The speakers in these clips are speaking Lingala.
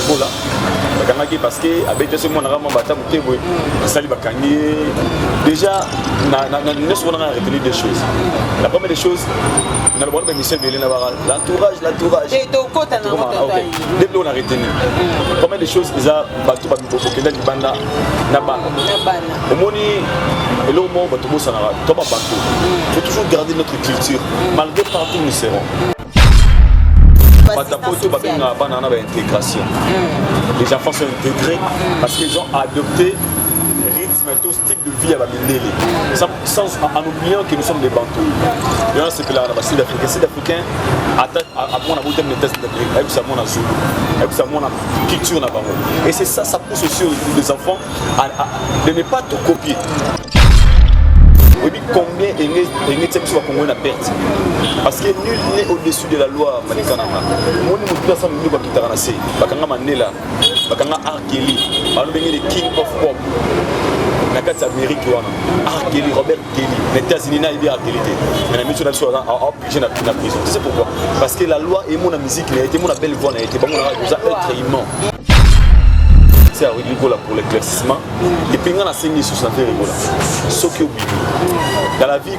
Bola parce que avec ce monde on va taper sali bakangi déjà nous on a retenu des choses. La première des choses dans le bon de Michel Belé l'entourage et donc quand on a retenu première des choses ils a bateau Kenya Libanda na bana au moni et là au moment bateau Bossanara toi bateau faut toujours garder notre culture malgré partout nous serons. Intégration. Les enfants sont intégrés parce qu'ils ont adopté le rythme et tout style de vie à la Mindeli. En oubliant que nous sommes des Bantous. Et on sait que là, les Sud-Africains attaquent à mon amour de test d'Afrique, avec sa mon azul, avec sa mon culture. Et c'est ça, ça pousse aussi les enfants de ne pas tout copier. Combien est-ce que Congo a perte? Parce que nul n'est au-dessus de la loi Malikanama. Moi, nous sommes venus à Kitaranassé, Bakanga Mandela, Bakanga Arkeli, les King of Pop. Nakati Amérique, Arkeli, Robert Kelly, les États-Unis, il y a Arkeli. Mais la mission est obligée de la prison. Tu sais pourquoi? Parce que la loi et mon musique, il a été mon belle voix, il a été bon, être aimant. C'est à rigoler pour l'éclaircissement. Et puis, on a 5 sur santé rigola. Ce qui est oublié. Dans la vie,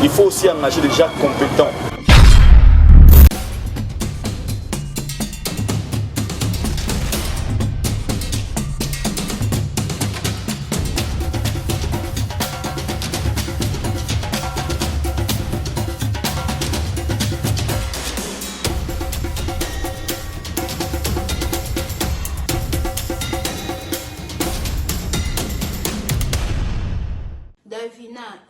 il faut aussi engager des gens compétents.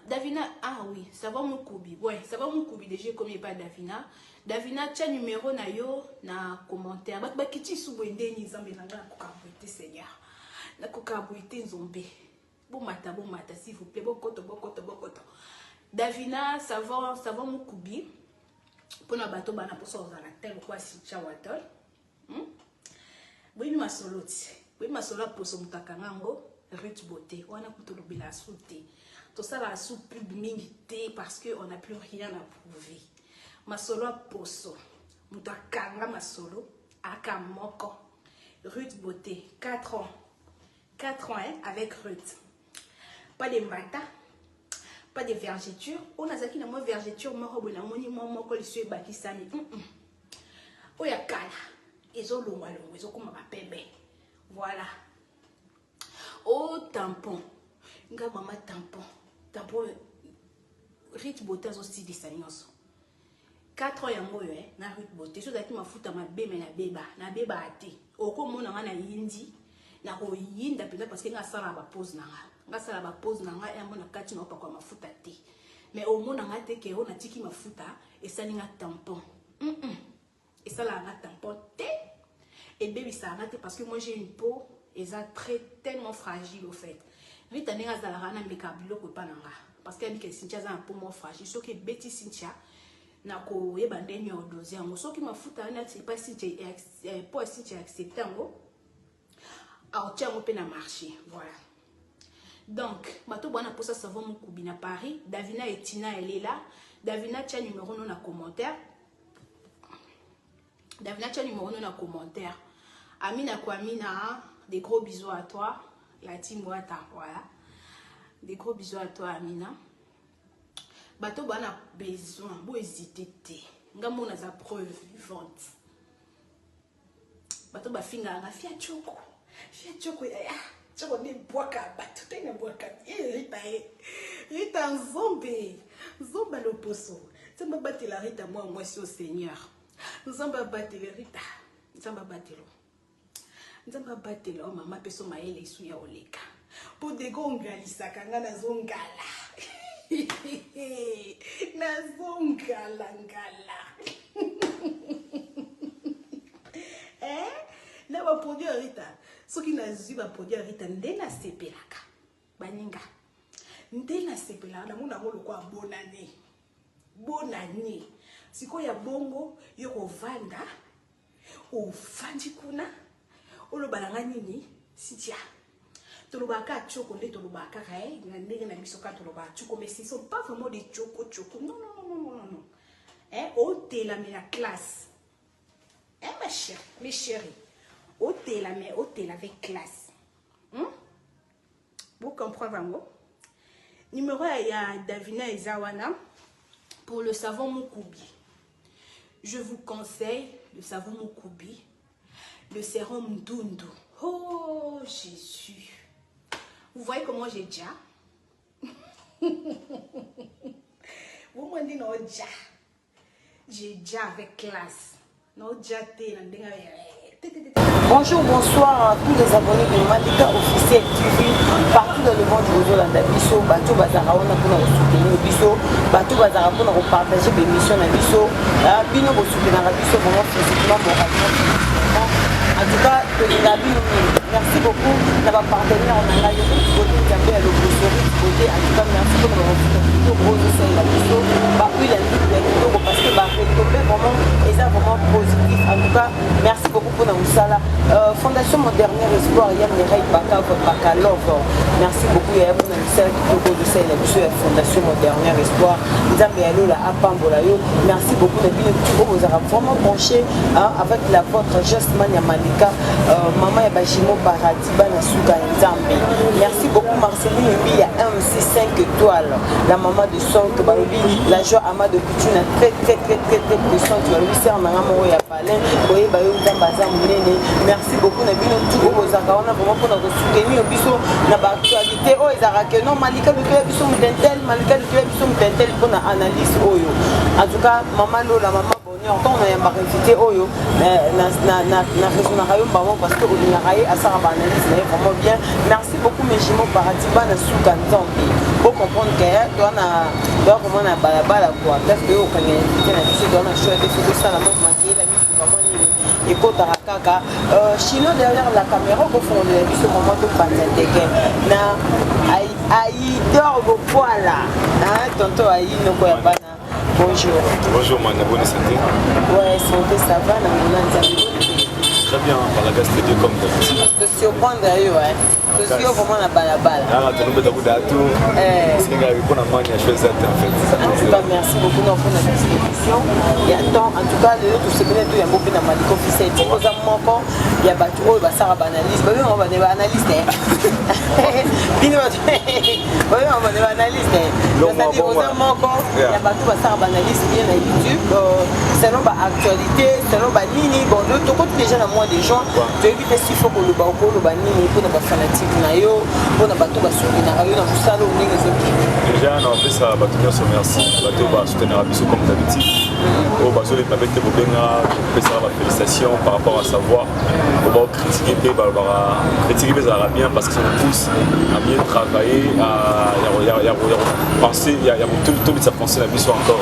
Davina, ah oui, ça va mon Koubi. Ouais, ça va mon Koubi déjà comme il pas Davina. Davina, tu as numéro na yo na commentaire. Bah kiti souboende ni zambe na nga kokabuite Seigneur. Na kokabuite nzombe. Bon mata s'il vous plaît. Bon koto. Davina, ça va mon Koubi. Pour na bato bana pour sortir la terre quoi si chawatol. Oui ma soloti. Oui ma sola pour son mutakangango. Ruth Beauté. On a plutôt le la souté. Tout ça va sous pub mingi parce que on n'a plus rien à prouver. Ma solo poso, muta kanga ma solo, aka moko. Ruth Beauté, 4 ans. 4 ans hein, avec Ruth. Pas de mbata, pas de vergeture. On a zaki na mo vergeture moko na moni moko le sué bakisani. Oya kala, ezo longwa ezo kuma ba pembe. Voilà. Oh tampon. Nga mama tampon. Tampon Ruth Beauté zo style disanios. 4 ans yango yo na Ruth Beauté so daki mafuta mabeme na beba ate. Oko mona nga na yindi na ko yinda penda parce que nga sala ba pose na nga. Nga sala ba pose na nga ya mona kati na pa kwa mafuta te. Mais au mona nga te ke ona tiki mafuta et ça nga tampon. Et ça la nga tampon te. Et baby ça nga te parce que moi j'ai une peau et ça tellement fragile au fait. Rita nenga zalaka na mekabilo ko pananga parce que bike Cynthia za un peu moins fragile so que Betty Cynthia na ko yeba ndeni o doser ngo so ki mafuta na c'est pas Cynthia pour Cynthia accepter ngo a tia mo pe na marché voilà. Donc bato bwana pour ça savon Mukubi na Paris. Davina et Tina elle est là. Davina tia numéro non na commentaire. Davina tia numéro non na commentaire. Amina Kwamina, des gros bisous à toi. La team Wata, voilà. Des gros bisous à toi, Amina. Bato bana besoin, bo hésiter té. Nga mona za preuve vivante. Bato ba finga nga fia choko. Fia choko ya. Choko ni boaka bato tena boaka. Rita nzombe. Nzomba lo poso. Nzomba batela Rita moi si au Seigneur. Nzomba batela Rita. Nzomba batela. Nzamba batela mama peso maele isu ya oleka. Po de gongali sakanga na zongala. Na zongala ngala. Na ba produit Rita. Soki na zui ba produit Rita ndena sepelaka. Baninga. Ndena sepelaka na mona ngolo kwa bonane. Bonane. Siko ya bongo yoko vanda. O fandi kuna. Olo balanga nini Cynthia tolobaka choko nde tolobaka kae na ndenge na biso ka tolobaka choko mais ce sont pas vraiment des choko non au tela mais la classe Hein, ma chérie, mes chéris. Ôtez la main, ôtez avec classe. Vous comprenez, numéro il y a Davina et Zawana pour le savon Mukubi. Je vous conseille le savon Mukubi, le sérum Dundu. Oh Jésus! Vous voyez comment j'ai déjà? Vous me dites non, déjà. J'ai déjà avec classe. Non, déjà, Bonjour, bonsoir à tous les abonnés de Malika Officiel TV partout dans le monde du Rwanda. Biso, Bato Bazara, on a pour soutenir Biso, Bato Bazara pour partager des missions à Biso, Bino pour soutenir Biso, vraiment physiquement, moralement. En tout cas, merci beaucoup d'avoir partenaire en allant à côté de la l'opposition côté. En tout cas, merci pour notre gros essai la Biso. Oui, la vidéo parce que retombé vraiment et ça vraiment positif. En tout cas, merci beaucoup pour nous ça. Fondation Mon Dernier Espoir, il y a Mireille Bakalov. Merci beaucoup. Il y a un ministère qui peut de la Biso la Fondation Mon Dernier Espoir. Merci beaucoup de vous avez vraiment penché avec la vôtre Justman Yamalika, Maman Yabajimo Paradis, Banasuka Nzambi. Merci beaucoup Marceline Mbi, il y a MC 5 étoiles, la maman de son que la joie Ama de Couture, très puissante, tu vas lui faire un amour et à Palin, merci beaucoup Nabino tout aux Zakawana vraiment pour notre soutenir au biso na actualité oh Izarake non Malika de Biso Mdentel Malika de Biso Mdentel pour la analyse oyo en tout cas maman Lola maman bonheur on a pas invité oyo na raison na rayon parce que on a raé à ça analyse vraiment bien merci beaucoup mes jumeaux Paradis bana suka nzambi pour comprendre que doit comment na balabala quoi parce que on connaît na biso doit na choix de photos ça la même maquillé la mise vraiment et kota kaka chino derrière la caméra au fond de ce moment de pandémie na Aïdor Bopoala tonton Aïd noko ya bana bonjour man bonne santé ouais santé ça va na Molanda très bien par la gastronomie comme d'habitude te surprendre ouais te suis vraiment na balabala tu nous mets à tout c'est nga ko na mani à choisir en fait en tout cas merci beaucoup pour la distribution il y a temps en tout cas le tout c'est bien tout ya mbopi na Malika Officiel pour ça moko il y a batu oyo basara banalise ba on va des analystes bino ba on va des analystes c'est-à-dire aux moko il y a batu basara banalise bien na YouTube selon ba actualité selon ba nini bon le tout déjà na mois de juin tu évites s'il faut que le ba ko le ba nini pour na ba fanatique na yo pour na batu ba soutenir na yo na musalo ndenge zoki déjà on fait ça batu nyonso merci batu ba soutenir biso comme d'habitude au bazo les babete bobenga fait ça ba félicitations par rapport à sa voix on va critiquer critiquer ça bien parce que ça nous pousse à bien travailler à penser il y a tout ça penser la biso encore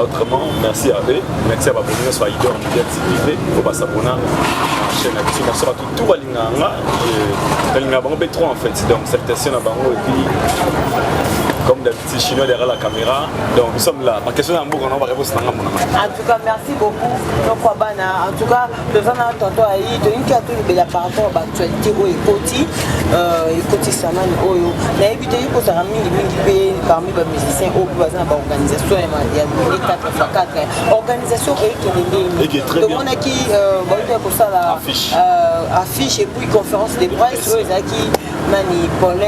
autrement merci à eux merci à babonga sur Aïdor Media TV au basabona chaîne la biso merci à tout balinganga balinga bango B3 en fait donc salutations à bango et puis comme d'habitude chinois derrière la caméra donc nous sommes là ma question est en boucle on va répondre en tout cas merci beaucoup en tout cas de zana tonton Aïd de une carte par rapport à l'actualité au écoti samani oyo na évité ko ça mingi parmi les musiciens au bazana ba organisation ya 4x4 organisation et qui très bien on a qui pour ça la affiche et puis conférence de presse qui Nani Paul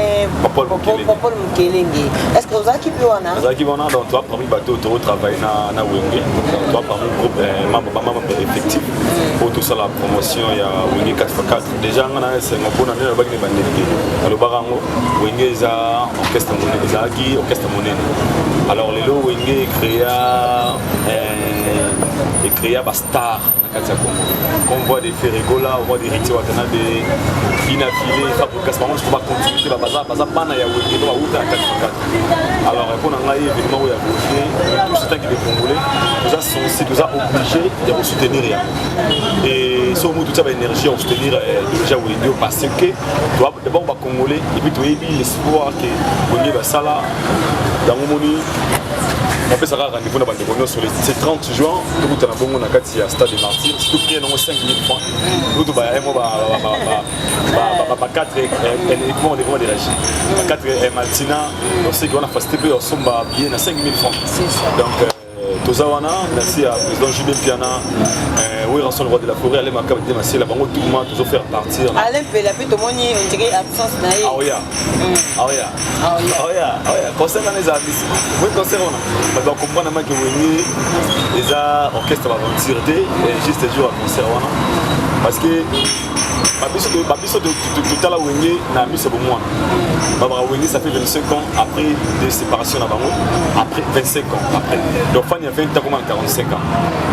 Mukelenge. Est-ce que vous avez qui peut en avoir? Vous avez qui peut en avoir? Donc toi parmi bateau tu travailles na Wenge. Toi parmi groupe membre effectif pour tout ça la promotion il y a Wenge 4x4. Déjà on a c'est mon bon ami le bagné bandé. Alors barango Wenge za orchestre monene ezaki orchestre monene. Alors les lo Wenge créa ba star na kati ya Congo. On voit des faits rigola, on voit des rituels watana des binafilé fabrication on va continuer la base bana ya Wenge ba uta 4x4. Alors pour ngai évidemment il y a Wenge tout ce qui est congolais nous a censé nous a obligé de soutenir et sur nous toute cette énergie à soutenir déjà Wenge parce que toi d'abord ba congolais et puis tu as l'espoir que Wenge ba sala dans mon moni on fait ça rendez-vous dans le sur le 30 juin nous avons bon on a quatre stade des martyrs si tu pries non 5 000 francs nous tu vas quatre uniquement des régies 4 Martina on sait qu'on a fasté peu on somba bien à 5 000 francs donc Tozawana, merci à président Julien Piana, oui, Ranson le roi de la forêt, allez ma carte de Massé, la banque tout le monde, toujours faire partir. Alain Pelapé, tout le monde, on dirait absence naïve. Ah oui, ah oui, ah oui, ah oui, concert dans les artistes. Oui, concert on a. Donc comprendre que oui, les orchestres va tirer juste un jour à concert parce que Babiso de Tala Wenge n'a mis ce bon mois. Barbara Wenge, ça fait 25 ans après des séparations à Bango, après 25 ans après. Donc Fanny a 20 ans comme on a 45 ans.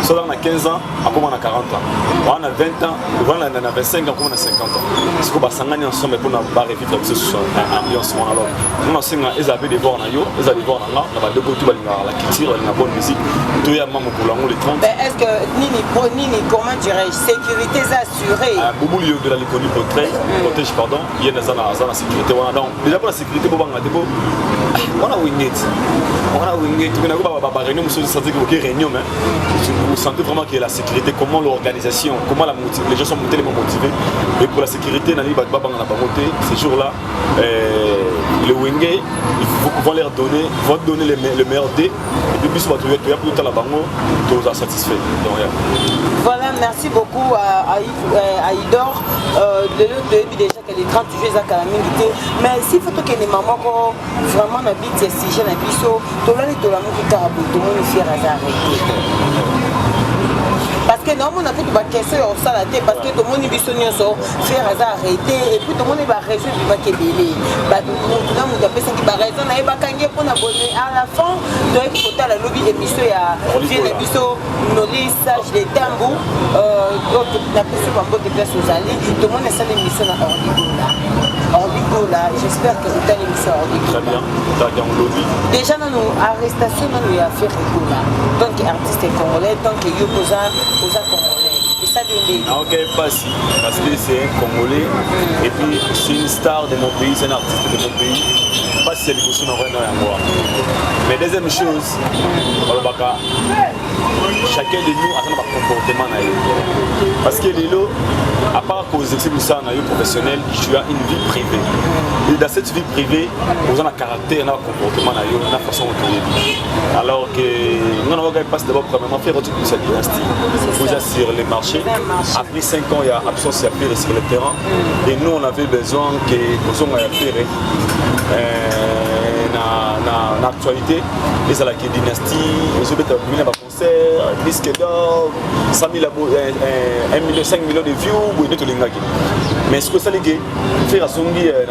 Soit on a 15 ans, comme on a 40 ans. On a 20 ans, on a 25 ans comme on a 50 ans. C'est qu'on va s'engager ensemble pour ne pas revivre cette ambiance. Alors, nous on sait qu'ils avaient des voix en ayo, ils avaient des voix en là, on va deux côtés la culture, la bonne musique. Tout est à maman pour l'angle les 30. Est-ce que Nini, comment dirais-je, sécurité assurée? Boubou Lio de la l'économie protège, pardon, il y a une sécurité. Donc, déjà pour la sécurité, on a Wingate. On a Wingate, on a réunion, vous sentez vraiment que la sécurité, comment l'organisation, comment les gens sont tellement motivés. Et pour la sécurité, ces jours-là, le Wingate, vont leur donner le meilleur dé. Et puis, ils vont trouver tout le temps la banque, tout satisfait. Voilà, merci beaucoup à Idor. Déjà que les 30 jours à Kalamingité, mais s'il faut que les mamans vraiment n'habitent ces sujets dans le biseau, tout le monde est fier à arrêter. Parce que non, on a fait des questions au salaté parce que tout le monde est bisogné faire arrêter et puis tout le monde va résoudre du bac et délai. Nous avons fait ça qui va raison, on a eu pour abonner à la fin de l'époque la lobby émission à les bisous, nos lissages, les tambours, la personne va pas de place aux alliés, tout le monde est ça l'émission à Ordigola. J'espère que vous avez l'émission à Ordigola. Très bien, dans le lobby. Déjà dans nos arrestations, nous avons fait Rigola. Tant qu'artiste congolais, tant que Yokoza. Et ça ok, pas si, parce que c'est un Congolais et puis c'est une star de mon pays, c'est un artiste de mon pays. Pas si c'est l'émotion en vrai, non, et moi. Mais deuxième chose, chacun de nous a un comportement. Parce que Lilo, à part cause de ça, on a eu professionnel, tu as une vie privée. Et dans cette vie privée, vous avez un caractère, un comportement, une façon de vivre. Alors que nous n'avons pas d'abord premièrement faire votre dynastie. Vous êtes sur les marchés. Après 5 ans, il y a absence à faire sur le terrain. Et nous, on avait besoin que nous ayons faire dans l'actualité. Les à la dynastie, les autres concert, disque d'or, 5 millions de views, mais ce que ça les faire à son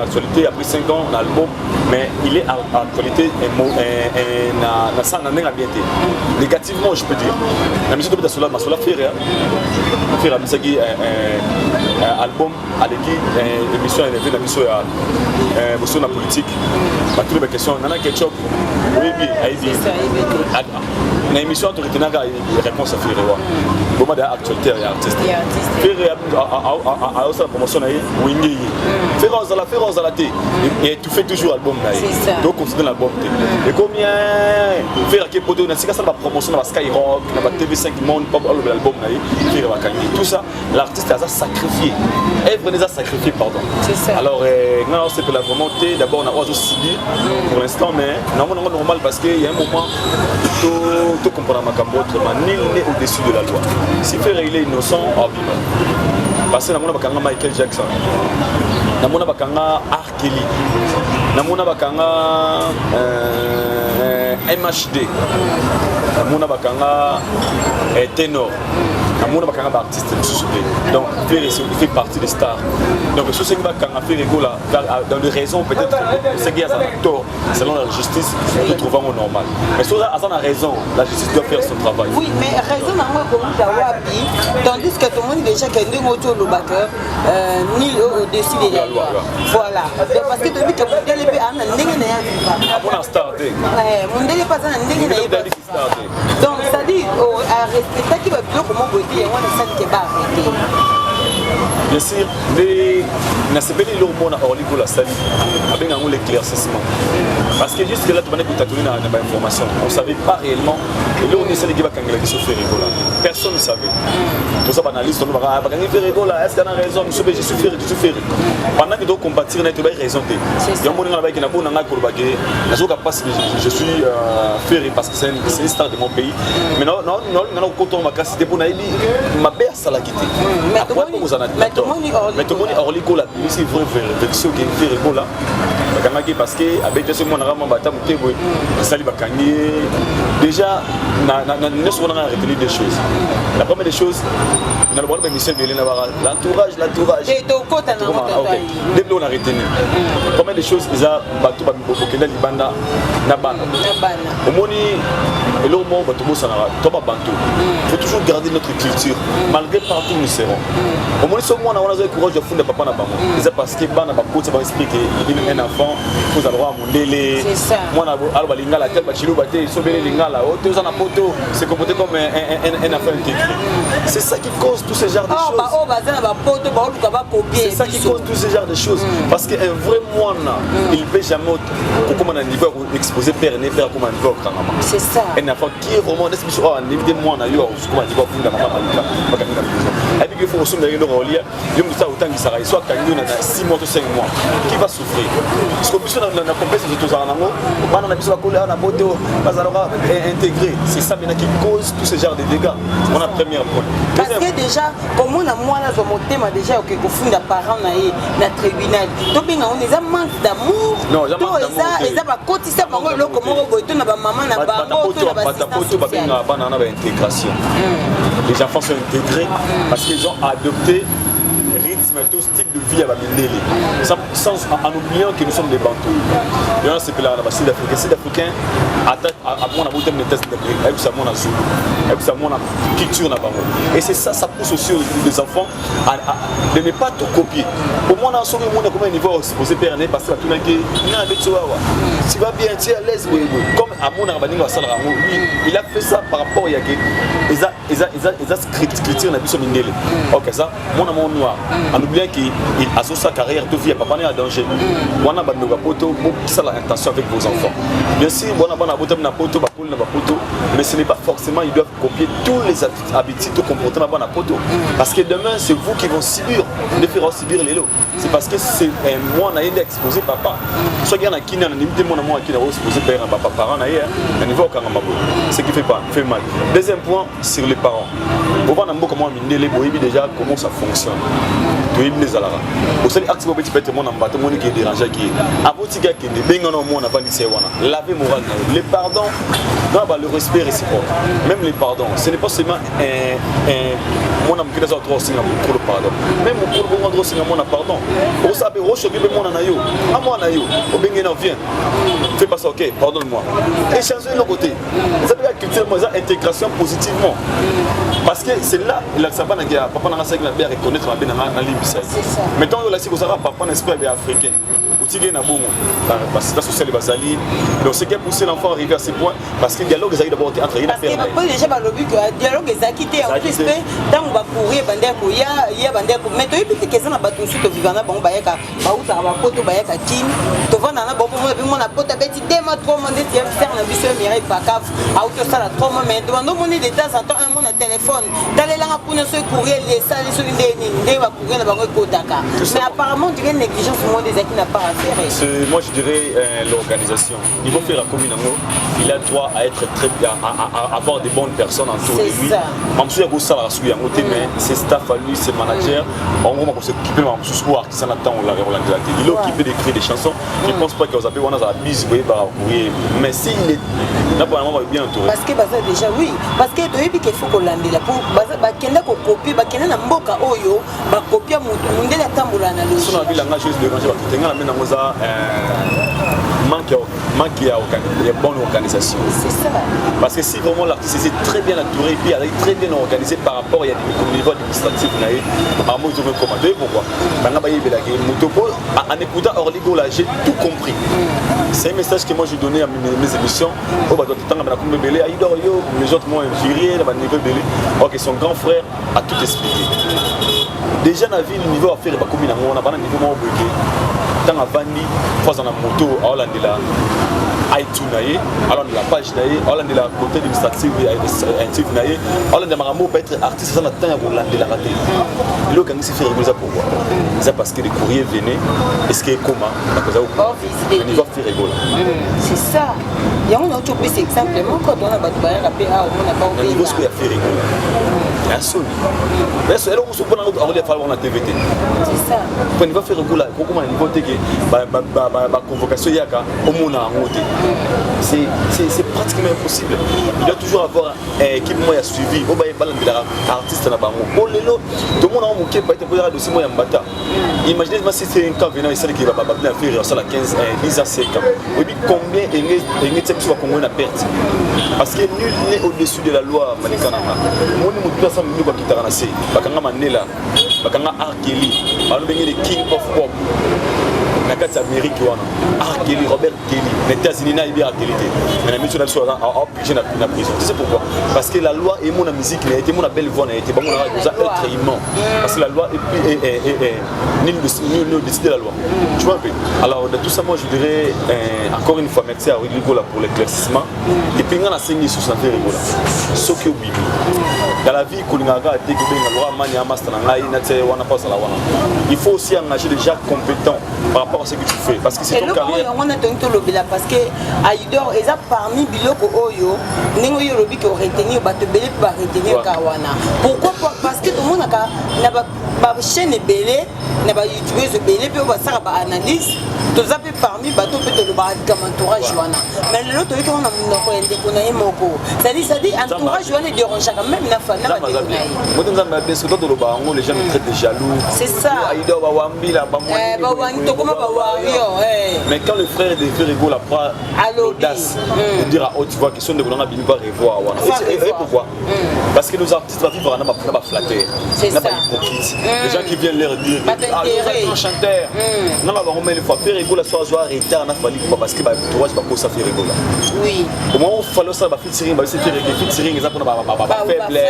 actualité après 5 ans dans l'album, mais il est à actualité et ça n'a rien à bien. Négativement, je peux dire. La musique de Sola faire un album avec l'émission la politique. Toutes les questions, on a quelque chose. Oui, une émission de réponse à faire. Comment d'actualité et artiste. Faire la promotion faire la thé et tu fais toujours album. Donc on se donne l'album. Et combien faire la promotion dans la Skyrock, dans la TV5 Monde, l'album. Tout ça, l'artiste a sacrifié. Eve les a sacrifié, pardon. Alors, c'est pour la volonté. D'abord, on a oiseau ciblé pour l'instant, mais normalement normal parce qu'il y a un moment tout comprendre ma cambo autrement. Nul n'est au-dessus de la loi. Si faire il est innocent, parce que nous avons Michael Jackson, nous avons R. Kelly, nous avons MHD, nous avons Ténor. Artiste donc il fait partie des stars. Donc ce qui va dans les raisons peut-être c'est qu'il y a un tort selon la justice nous trouvons au normal. Mais si on a raison, la justice doit faire son travail. Oui, mais raison tandis que tout le monde déjà qu'il y a un ni au-dessus de la loi. Voilà. Parce que depuis que vous starté. Donc ça dit à respecter qui va bien comment vous dire on est ça qui va arrêter. Bien sûr, na sebeli lo mona orliko la sali avec un éclaircissement. Parce que jusque là tu vas écouter na information. On savait pas réellement et là on essaie de dire que la question fait rigola. personne ne savait. Tout ça, analyse, on va faire rigolo là, est-ce qu'il y a raison? Je suis ferré. Pendant que tu combattre, tu as raison. Il y a un moment qui n'a pas je suis ferré parce que c'est une star de mon pays. Mais non, quand on m'a cassé, c'était pour ma belle salakité. Mais tout le monde est hors l'école, c'est vrai, version qui est ferré là. Parce que avec ce monde déjà nous sommes retenu des choses. La première des choses, on a le droit de Michel Bélé l'entourage. Depuis on a retenu. La première des choses, ils ont battu Bokenda Libanda Nabana. Au moni et l'autre mot Batobo Sanara, Toba Bantu. Il faut toujours garder notre culture malgré partout où nous serons. Au moni on a le courage de fonder papa Nabamo. C'est parce que Bana Bako ça va expliquer un enfant faut avoir mon délai. C'est ça. Moi na alba lingala tel bachilo baté sobele lingala auto za na poto c'est comporté comme un enfant intégré. C'est ça qui cause tous ces genres de choses. C'est ça qui cause tous ces genres de choses. Parce qu'un vrai moine, il ne peut jamais comme un niveau exposé père et père comme un niveau. C'est ça. Un enfant qui est vraiment des moines ailleurs, comme un niveau de maman. Et puis il faut aussi le relier. Il y a autant qui s'arrête, soit qu'il y a 6 mois ou 5 mois. Qui va souffrir? Parce que nous avons compétence de tous les animaux, on a besoin de coller à la beauté, intégrer. C'est ça qui cause tous ces genres de dégâts. On a premier point. Parce que déjà, comme on a moins dans mon thème, déjà, que vous fondez parents dans le tribunal, on a un manque d'amour. Non, il y a un manque d'amour. Ils ont cotisé pour le intégration. Les enfants sont intégrés parce qu'ils ont adopté tout style de vie à Bamindele, en oubliant que nous sommes des Bantous. Il y a un CPLA là-bas, Sud-Africain, à mon amour, des tests de culture là-bas. Et c'est ça, ça pousse aussi les enfants de ne pas tout copier. Au moins, on a sauvé le monde à combien de niveau exposé perné parce que tout le monde dit, tu vas bien, tu es à l'aise, comme à mon amour, il a fait ça par rapport à Yagé. Ils ont critiqué la vie sur Mindele. Ok, ça, mon amour noir. En oubliant qu'il a sa carrière de vie, papa n'est en danger. On a ça l'intention avec vos enfants. Bien sûr, on a mais ce n'est pas forcément ils doivent copier tous les habitudes, tout comportement dans la poto. Parce que demain, c'est vous qui vont subir, de faire subir les lots. C'est parce que c'est moi on a été exposé papa. Soit il y en a qui n'a limité mon amour qui n'a pas exposé père papa parent d'ailleurs, un niveau quand même ce qui fait mal. Deuxième point sur les parents. On va voir comment Mindele Boébi déjà comment ça fonctionne. Au seul acte petit peu mon ambato mon qui est dérangé qui abotiga qui est bien non mon avant lycée wana laver moral les pardons le respect réciproque même les pardons ce n'est pas seulement mon am qui les autres aussi pour le pardon même pour bon endroit c'est mon pardon on savait roche bébé mon anayo à moi anayo au bien vient fais pas ça ok pardonne-moi et changer de côté ça veut dire culture moi intégration positivement parce que c'est là il ça va na papa na ça qui va bien reconnaître la bien na limbisa mettons là si vous avez papa un esprit africain outil na bongo parce que social bazali donc ce qui a poussé l'enfant à arriver à ce point parce que le dialogue est d'abord entre les pères parce que déjà ba lobi que dialogue est quitté en plus tant on va courir bandeko ya bandeko mais to yebiki que ça na bato suto vivana bango bayaka ba uta ba poto bayaka kin to vana na bobo mo na poto beti dema 3 mois de tiers na biso mirai pakaf auto sala 3 mois mais demande monnaie de temps en temps un mon téléphone d'aller là pour ne se courir les salles sur des va courir na bango ko Dakar mais apparemment tu as une négligence au moins des qui n'a pas à faire. Moi je dirais l'organisation. Il faut faire la commune il a droit à être très bien, à avoir des bonnes personnes autour de lui. Même si il y a ça mais c'est staff à lui, c'est manager. En gros, on s'occupe de ce artiste en attendant la il est occupé d'écrire des chansons. Je ne pense pas qu'ils ont a bise mais s'il est là pour le bien entouré. Parce que déjà oui, parce que tu qu'il faut qu'on l'ande là pour bakenda ko copier bakenda na mboka oyo ba copier mundele tambola na logique. Sur la ville la chose de ranger batenga na ngoza manque de bonne organisation. C'est ça. Parce que si vraiment l'artiste est très bien entouré et puis très bien organisé par rapport à au niveau administratif, je vais commander pourquoi. En écoutant Orligo là, j'ai tout compris. C'est un message que moi j'ai donné à mes émissions. Les autres m'ont injurié, ok, son grand frère a tout expliqué. Déjà dans la ville, le niveau à faire, on a un niveau moins bloqué. Tant à Vandi, fois dans la moto, à Hollandais là. iTunes naie alors de la page naie alors de la côté administratif naie alors de marambo peut être artiste ça n'attend à Rolande la raté le quand c'est fait régulièrement pourquoi c'est parce que les courriers venaient est-ce que comment la cause au niveau fait régulièrement c'est ça il y a un autre plus exemplement quand on a battu à PA on a pas au niveau ce qu'il a fait régulièrement la seule mais c'est là où on se prend on va faire la TVT c'est ça quand il va faire régulièrement comment il va dire que convocation yaka au monde en route c'est pratiquement impossible il doit toujours avoir équipe moi a suivi au bail balan de l'artiste na bango bon lelo tout le monde a moqué pas être pour dossier moi ya mbata imaginez moi si c'est un camp venant ici qui va bien faire ça la 15 10 à 5 ans on dit combien et type soit Congo na perte parce que nul n'est au-dessus de la loi manikana moi ni mutu ça mbi kwa kitana se bakanga Mandela bakanga Arkeli alors bengi le king of pop na kati Amérique wana Arkeli Robert Kelly les États-Unis na ibi Arkeli mais la mission d'absolu a obligé na prison tu sais pourquoi parce que la loi et mon musique n'a été mon belle voix n'a été bon on a être immense parce que la loi nul ne décide la loi tu vois un peu alors de tout ça moi je dirais encore une fois merci à Rodrigo là pour l'éclaircissement et puis on a saigné sur santé rigola ce que oui dans la vie Kolingaka a été que ben la loi mania master na ngai na tse wana pas la wana il faut aussi engager des gens compétents par rapport à ce que tu fais parce que c'est ton carrière on a tonto lobela parce que Aïdor est parmi biloko oyo ningo yo lobi ko retenir ba te belé ba retenir kawana pourquoi parce que tout le monde na ba chaîne belé na ba youtubeuse belé pe ba sara ba analyse toza pe parmi bato pe to ba entourage wana mais l'autre to on a ndoko ende ko na yemoko ça dit entourage wana dérange quand même na fa na ba les gens me traitent de jaloux c'est ça Aïdor ba wambi la ba mais quand le frère de Ferrigo la prend l'audace de dire à haute voix question de vouloir bien revoir et pourquoi parce que nos artistes va vivre on va flatter c'est ça les gens qui viennent leur dire ah nous un chanteur non là on met le fois Ferrigo la soir retard n'a fallu parce que bah toi je pas ça Ferrigo là oui comment il fallait ça va featuring bah c'est featuring ça pour faible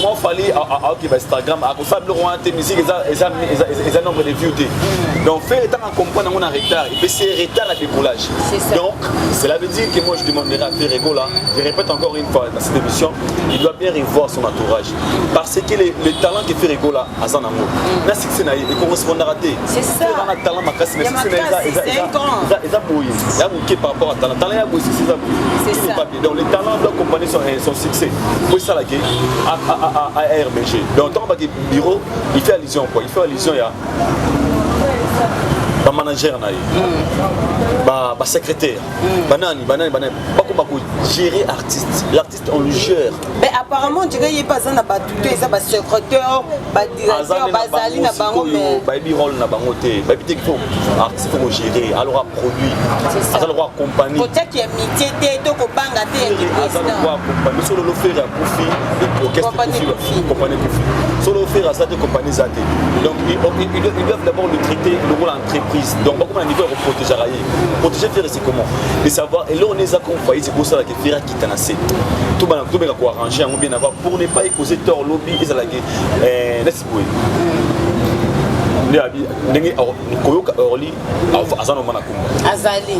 comment fallait OK bah Instagram à cause ça le roi tes musique et nombre de views donc faire étant en comprendre on a retard et puis c'est retard à décollage donc cela veut dire que moi je demanderai à Ferrigo là je répète encore une fois dans cette émission il doit bien revoir son entourage parce que le talent que Ferrigo là a ça amour là c'est que c'est naïf et correspond à rater c'est ça on a talent ma casse mais c'est ça bouillir il y a beaucoup par rapport à talent il y a aussi c'est ça donc les talents doivent accompagner son succès pour ça là à RBG donc tant que bureau il fait allusion quoi il fait allusion il y a ba manager na ba secrétaire banani pas gérer artiste l'artiste on le gère mais apparemment tu sais pas ça na ba tout ça ba secrétaire ba directeur ba zali na bango mais ba bi rôle na bango te ba bi te faut artiste faut gérer alors produit ça le roi compagnie peut-être qu'il y a métier te to ko banga te ça le roi compagnie sur le faire à profit et orchestre compagnie profit sur le faire à ça de compagnie zate donc ils doivent d'abord le traiter le rôle entreprise donc comment on niveau protéger faire c'est comment de savoir et là on les accompagne c'est pour ça que Fera qui t'a nassé tout bien quoi arranger on bien avoir pour ne pas causer tort lobby et ça la laisse boy ndenge koyoka orli azana mana kumba azali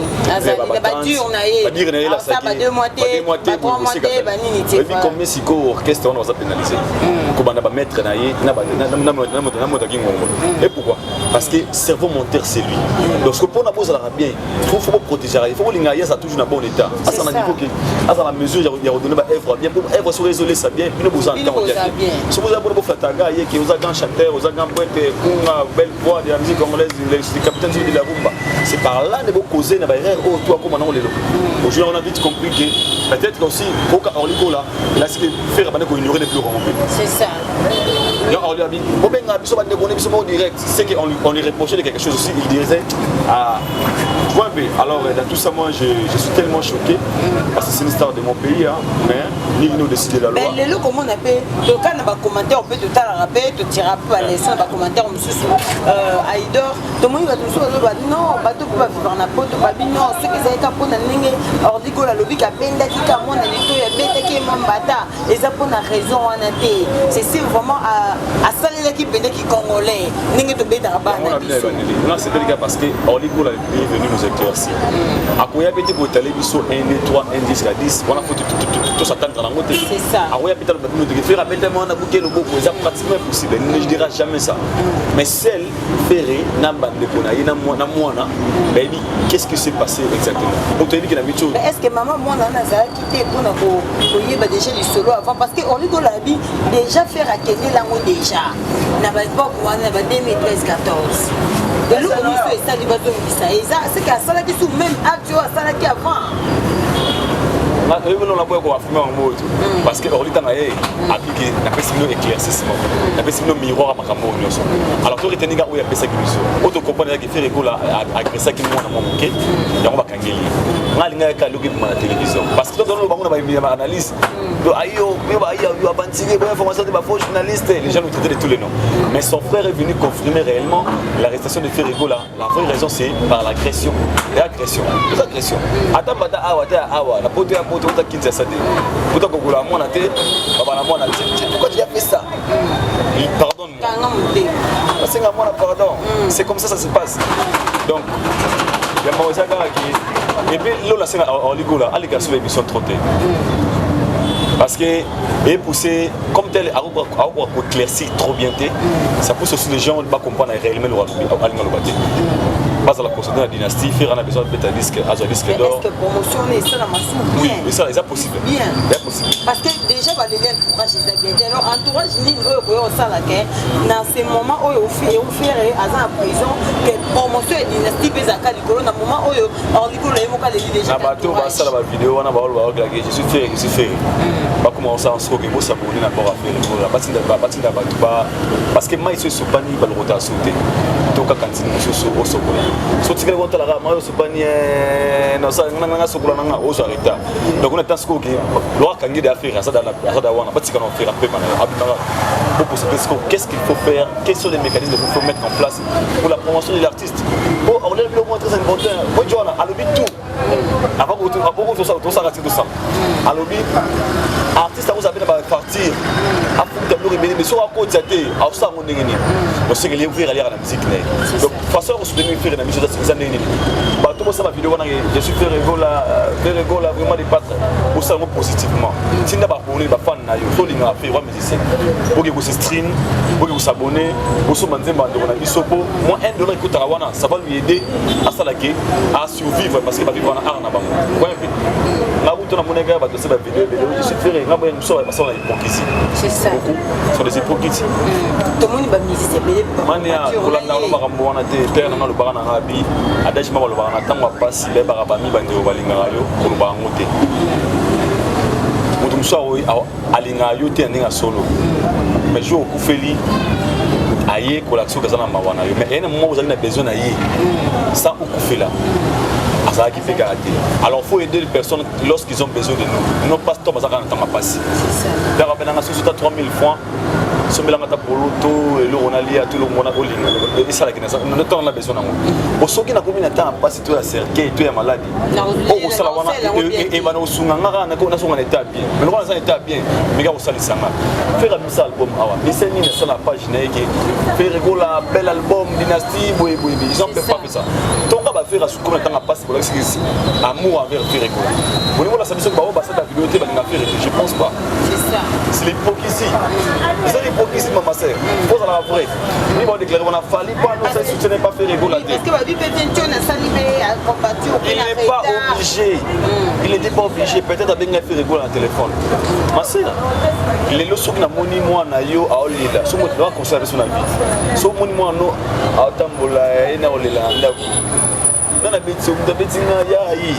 ba dur na ye ça ba 2 mois ba 3 mois ba nini te ba combien siko orchestre on va pénaliser ko banda ba mettre na ye na moto kingongo et pourquoi parce que cerveau monteur c'est lui donc ce que pour na boza la bien il faut protéger il faut linga ya ça toujours na bon état à ça na niveau que à la mesure il y a redonner ba œuvre bien pour œuvre sur résoler ça bien puis nous besoin entendre bien si vous avez pour flataga ye qui vous a grand chanteur vous a grand poète kunga belle voix de la musique congolaise le capitaine de la rumba c'est par là de vous causer na ba erreur au toi comme on le aujourd'hui on a vite compris que peut-être aussi au cas orliko là il a ce que faire bana ko ignorer les plus grands c'est ça on lui a dit bon ben biso ba dégonner biso au direct c'est que on lui reprochait de quelque chose aussi il disait ah ouais, alors dans tout ça moi je suis tellement choqué parce que c'est une histoire de mon pays hein, mais ni au-dessus de la loi. Mais le comment on appelle, quand on va commenter, on peut tout à l'heure tu tiras pas les sons, on va commenter, on me sous Aïdor, tout le monde va tout non, bateau pour vivre na poto, non, ceux qui ont capon na ligne, ordico la lobby qui a benda qui a mon alito, et bête qui est mon bata, et ça pour une raison en été. C'est si vraiment à saler l'équipe qui congolais, n'est-ce pas bête à bas. Non, c'est pas le cas parce que ordico est venu nous éclaircir. À quoi y a petit pour télé, ils sont 1, 2, 3, 1, 10, 10, on a fait tout ça dans la montée. C'est ça. À quoi y a peut-être nous faire appel tellement on a bouqué le beau, c'est pratiquement impossible. Je dirai jamais ça. Mais celle ferrée, n'a pas de conaï, n'a moi, baby, qu'est-ce qui s'est passé exactement? On t'a dit qu'il a mis tout. Est-ce que maman, moi, on a quitté pour déjà du solo avant? Parce qu'on dit qu'on l'a dit, déjà faire à Kenya là-haut déjà. N'a pas pour 2013-14. Et l'autre, c'est ça, c'est qu'à ça, qui sont même actuels à ça qui avant. Parce que Orlita n'a appliqué, n'a pas signé éclaircissement, n'a pas signé miroir à Makambo. Alors, tu retiens où il y a ça qui nous sont. Autre compagnie qui fait rigolo à agresser qui nous a manqué, il y a un bakangeli. On a l'ingé à l'occasion de la télévision. Parce que dans le moment où on a une analyse, les gens nous traitaient de tous les noms. Mais son frère est venu confirmer réellement l'arrestation de Ferrigo là. La vraie raison c'est par l'agression. L'agression. L'agression. Attends, la pote à pote, on t'a quitté ça. Pourquoi tu as fait ça? Il pardonne-moi. Pardon. C'est comme ça se passe. Donc, il y a Maouza qui. Et puis, là, c'est en Ligo là, les gars sur l'émission trottée. Parce que et pousser comme tel à éclaircir trop bien, ça pousse aussi les gens à comprendre réellement le pas à la procédure de la dynastie, faire un besoin de pétalisque, à disque d'or. Est-ce que promotion est ça la massue? Oui, mais ça c'est possible. Bien. C'est possible. Parce que déjà les entourage est bien. Alors entourage ni au ça là dans ces moments où on fait à prison que promotion et dynastie pesa ka likolo na moment où on likolo et moka les déjà. Na bato ba ça la vidéo on a ba je suis fait. Pas commencer en soko que ça pour na pour faire la partie de bato ba parce que moi je suis pas ni ba le rota sauter. Toka kantine au soko. So tu vas la rama supani na sa ngana sokula nga o jarita donc on attend ce que le roi kangi d'affaires ça dans la wana pas tikana faire un peu qu'est-ce qu'il faut faire, quels sont les mécanismes qu'il faut mettre en place pour la promotion de l'artiste. Oh on est le moins très important moi je à l'obit tout avant tout ça tout ça à l'obit artiste vous avez partir à pour tableau rebelle mais sur à côté à ça on est gagné on sait que les ouvrir à la musique donc façon de soutenir faire la musique ça n'est pas tout ça ma vidéo je suis fait rigola vraiment des pattes pour ça positivement si n'a pas pour les fans na yo faut linga faire musicien pour que vous stream pour que vous s'abonner pour se maintenir dans la bisopo moi $1 écoute à wana ça va lui aider à s'alaquer à survivre parce que va vivre en art na bango la route na monega va doser la vidéo je suis fait nga boye muso parce qu'on a hypocrisie c'est ça beaucoup sont des hypocrites tout le monde va musicien mania kolanda lo bakambo wana te père na lo bakana ngabi adage ma lo bakana tango pasi le bakabami bande balinga yo ko lo bango te mutu muso alinga yo te ndinga solo mais jo okufeli aye kolakso kazana mawana yo mais ene mo vous avez besoin aye ça okufela. Alors il faut aider les personnes lorsqu'ils ont besoin de nous. Nos pasteurs, ils ont passé. Ils ont 3000 francs. Ils ont l'auto, on a lié à tout le monde. Et ça, on a besoin de nous. Ceux qui n'ont pas de temps à passer, tu as cerqué, tu es malade. Et ils vont se faire un état bien. Mais nous, on a un état bien. Mais on s'allie ça. Faire un album. Mais c'est une seule page. Faire un bel album, Dynastie. Ils n'ont pas fait ça. Donc, on va faire combien de temps à passer pour amour envers Ferrigo. Au niveau de la satisfaction, je pense pas. C'est ça. C'est l'hypocrisie. C'est l'hypocrisie, ma soeur. Il faut la vraie. Ils vont déclarer qu'on a fallu pas, nous ne soutenons pas Ferrigo la tête. Il n'est pas obligé. Il n'était pas obligé. Peut-être avec un Ferrigo dans le téléphone. Ma soeur, les leçons que moni moi na yo a olila. So mo doit conserver son vie. So moni moi no a tambola ina olila ndako. Nana beti na ya yi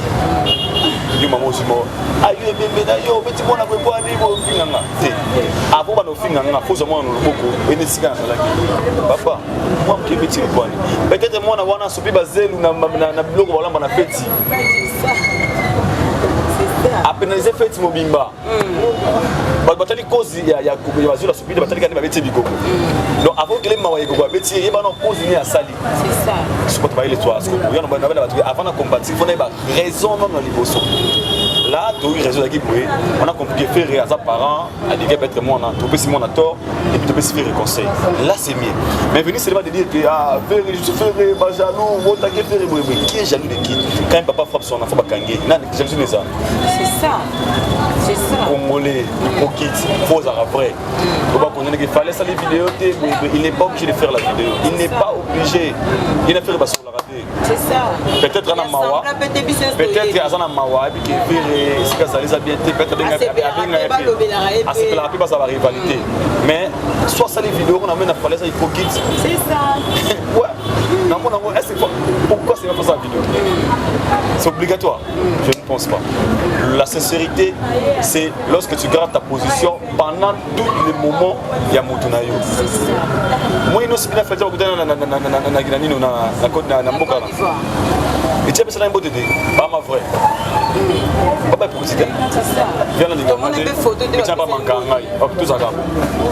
yo mamo simo ayo bembe na yo beti mona kwe kwa ni bo finganga te abo bana finganga fozo mona loboko ene sika na laki papa moi mke beti kwa ni peut-être mona wana sopi bazelu na biloko balamba na feti pénaliser fête mobimba batali cause ya bazula supide batali kandi babeti bikoko donc avant que les mawaye ko babeti yeba na cause ni asali c'est ça ce que tu vas aller toi ce que yana bana batu avant na combattre faut na ba raison non liboso là tu as raison qui poué on a compris que faire à sa parent a dit que peut-être moi on a trouvé si mon a tort et puis tu peux se faire conseil là c'est mieux mais venir seulement de dire que ah faire je faire ba jaloux ou ta que faire qui est jaloux de qui quand un papa frappe son enfant ba kangé na jalousie de ça c'est ça Congolais, hypocrite, faux à vrai. Il fallait ça les vidéos, il n'est pas obligé de faire la vidéo. Il n'est pas obligé. Il n'a fait pas sur la radio. C'est ça. Peut-être à Mawa. Peut-être à Mawa, puis qu'il fait ce que ça les a bien été. Peut-être à ce que la paix ça va rivalité. Mais soit ça les vidéos, on amène à fallait ça hypocrite. C'est ça. Ouais. Non, pourquoi c'est pas ça la vidéo? C'est obligatoire. Je ne pense pas. La sincérité, c'est lorsque tu gardes ta position pendant tous les moments il y a Motunayo. Moi, je suis fait et tu as besoin de pas ma vraie. Pas pour citer. Viens là,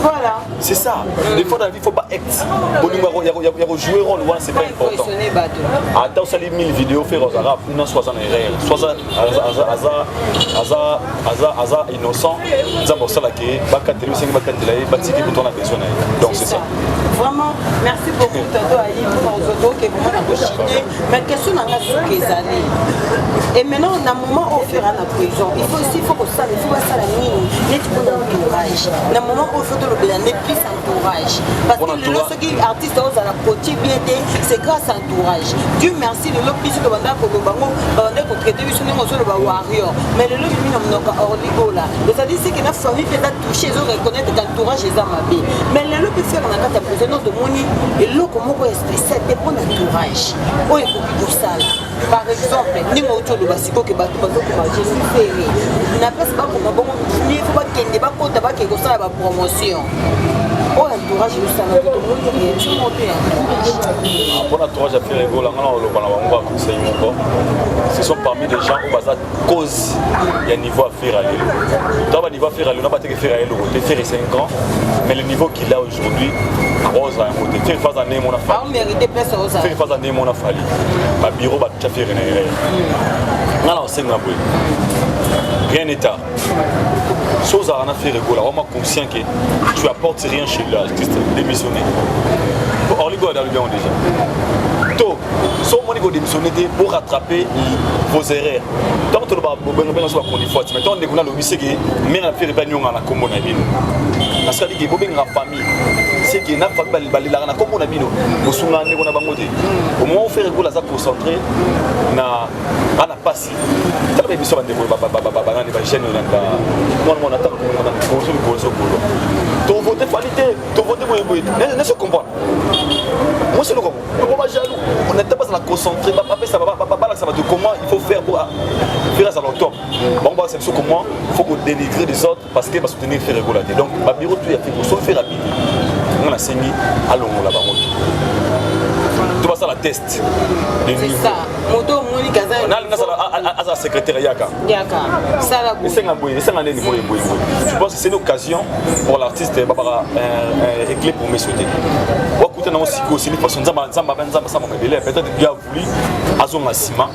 voilà. C'est ça. Des fois dans la vie, il ne faut pas être. Il y a jouer rôle, c'est pas important. Attends, ça les 1000 vidéos faire aux arabes, non, soit en erreur, soit innocent. Nous avons ça là qui est donc c'est ça. Vraiment, merci beaucoup Tado Aïe pour nos autres qui vont mais question n'a pas et maintenant, on a un moment où on fait la prison. Il faut aussi que ça, il faut ça la ligne. Il faut l'entourage. Dans un moment où on fait de l'obéissance, plus entourage. Parce que lorsque les artistes ont la côté bien, c'est grâce à l'entourage. Dieu merci, le lot plus de banda pour le bango, banda pour traiter le sonnement sur le warrior. Mais le lot du minimum n'a pas orligo là. C'est-à-dire que la famille peut être touchée, ils ont reconnaître que l'entourage est amabé. Mais le lot peut faire dans la carte à prison de moni et l'eau comment on est spécial dépend de l'entourage. Oh, il faut pour ça. Par exemple, nous avons le basico que bateau je suis ferré. Na place pas comme bon, il faut pas qu'il n'y ait pas de tabac qui ça la promotion. Oh, l'entourage est ça, tout le monde est monté. Pour l'entourage à faire rigolo, on va conseiller encore. Ce sont parmi les gens où basa cause il y a un niveau à faire aller. Dans le niveau à faire aller, on n'a pas été faire aller le côté faire 5 ans, mais le niveau qu'il a aujourd'hui, Rose a un côté faire phase année mon affaire. Ah, mérité place Rose. Faire phase année mon affaire. Ma bureau va tout faire une erreur. Non, non, c'est ngabwe. Rien n'est tard. Chose à en faire rigolo, on est conscient que tu apportes rien chez l'artiste démissionné. Or, les gars, dans le bien déjà. Donc, si on démissionné pour rattraper vos erreurs. Donc, tu vas faire qu'on est fort. Maintenant, on a le lycée qui est mais on fait pas nous en la commune. Parce que les famille, c'est que na famille la commune bino. Au sunga ne kona bangote. Au moment où on fait rigolo, ça concentrer na ana passi. Ça va émission de baba na chaîne na moi on attend on a bonjour. Ton vote qualité, ton vote boy. Ne se comprend. Moi c'est le comment. On va jaloux. On n'est pas à la concentrer. Ça va de comment il faut faire pour faire ça dans le top. Bon bah c'est comment il faut dénigrer les autres parce que va soutenir faire régularité. Donc ma bureau tout est fait pour se faire rapide. On a saigné allons là-bas. Tu vas ça la test. C'est ça. Moto moni kaza. On a la secrétariat. Yaka. Ça la bouille. Je pense que c'est l'occasion pour l'artiste Barbara clé pour me souhaiter. Écoutez, on a aussi une personne peut-être bien voulu à son massima.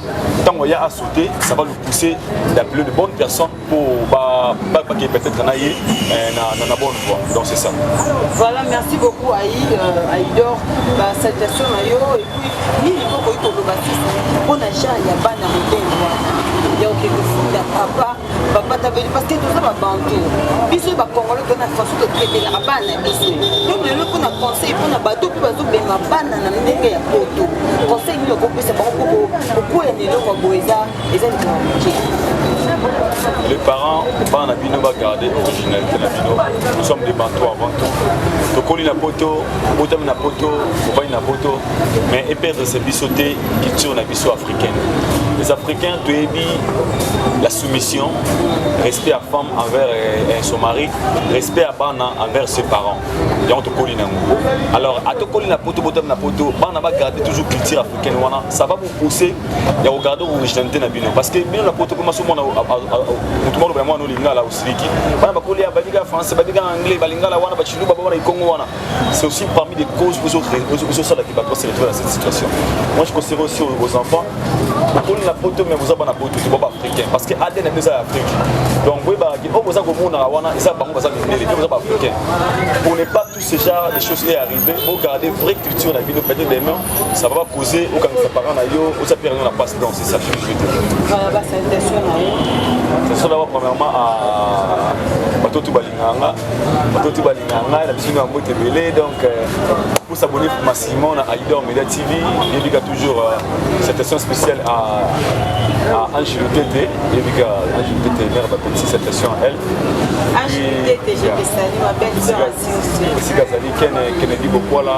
Tant qu'il y a à sauter, ça va le pousser d'appeler de bonnes personnes pour peut-être en aller dans la bonne voie. Donc c'est ça. Voilà, merci beaucoup Aïdor. Cette question et puis il faut que le bâtisse on a déjà il y a pas dans le il y a quelque chose papa parce que tout ça va bantu biso ba congolais qu'on a façon de traiter la bana biso donc le qu'on a conseil pour na bateau pour bateau ben ma bana na ndenge ya poto conseil ni ko pesa ba ko ya nelo ko boeza eza ni les parents va va garder originalité la bino. Nous sommes des bateaux avant tout. Donc on a poto, botam na poto, on va na poto, mais et perdre ces bisotés qui tournent la biso africaine. Les Africains, tu as dit la soumission, respect à femme envers son mari, respect à Bana envers ses parents. Alors, à Tokoli na poto, Bana va garder toujours culture africaine. Ça va vous pousser à regarder l'originalité na bino. Parce que bien la poto comme ça, tout le monde vraiment nous lingala au Siliki. Bana va coller à Badiga français, Badiga anglais, Balingala wana, Bachilou, Babana et Congo wana. C'est aussi parmi les causes pour ça qui va se retrouver dans cette situation. Moi, je conseille aussi aux enfants. Pour la poto, mais vous avez la poto, c'est pas africain. Parce que ADN est déjà Afrique. Donc, vous avez vous avez africain. Pour ne pas tous ces genres de choses arriver, vous gardez vraie culture dans la vie, peut-être des mains, ça va causer au cas où ça part en ailleurs, ou ça perd la passe. Donc, c'est ça que je veux dire. C'est ça d'abord, premièrement, à Batotu Balinganga. Batotu Balinganga, la piscine en beauté belé. Donc, pour s'abonner massivement à Aïdor Media TV, il y a toujours cette session spéciale à Angelo Tété. Il y a Angelo Tété, mère va continuer cette session à elle. Angelo Tété, je vais saluer ma belle soeur aussi. Gazali, Kennedy Bokwala,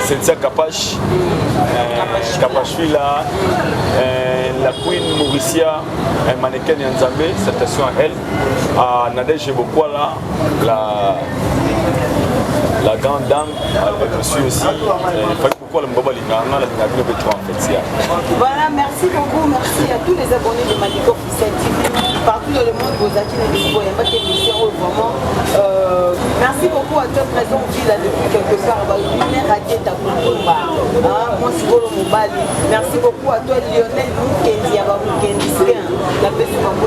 Cynthia Kapash, Kapashvila, la Queen Mauricia, mannequin Yanzambe, cette session à elle. À Nadège Bokwala, la grande dame, avec monsieur aussi. Voilà, merci beaucoup, merci à tous les abonnés de Malika Officiel TV. Partout dans le monde, vous êtes vraiment. Merci beaucoup à toi présent qui là depuis quelque part. Merci beaucoup à toi Lionel Mukendi, la personne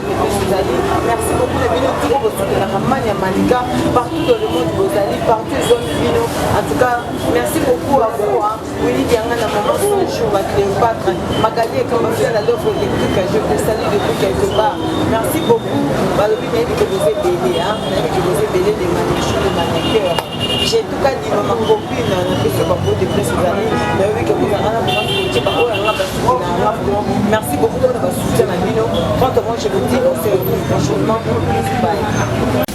merci beaucoup les Bino de la Ramania Malika. Partout dans le monde, vous allez, partout zone Bino. En tout cas, merci beaucoup à vous. Oui, il y a un moment où je vais Cléopâtre, Magali et comme fait la l'offre électrique, je te salue depuis quelque part. Merci beaucoup. Balobi m'a dit que vous êtes béni, que vous êtes béni des manèges, des mannequins. J'ai tout cas dit à ma copine, on a fait ce concours de plus années, mais oui, que vous avez un merci beaucoup de votre soutien à Bino. Quant à moi, je vous dis, on se retrouve prochainement. Bye.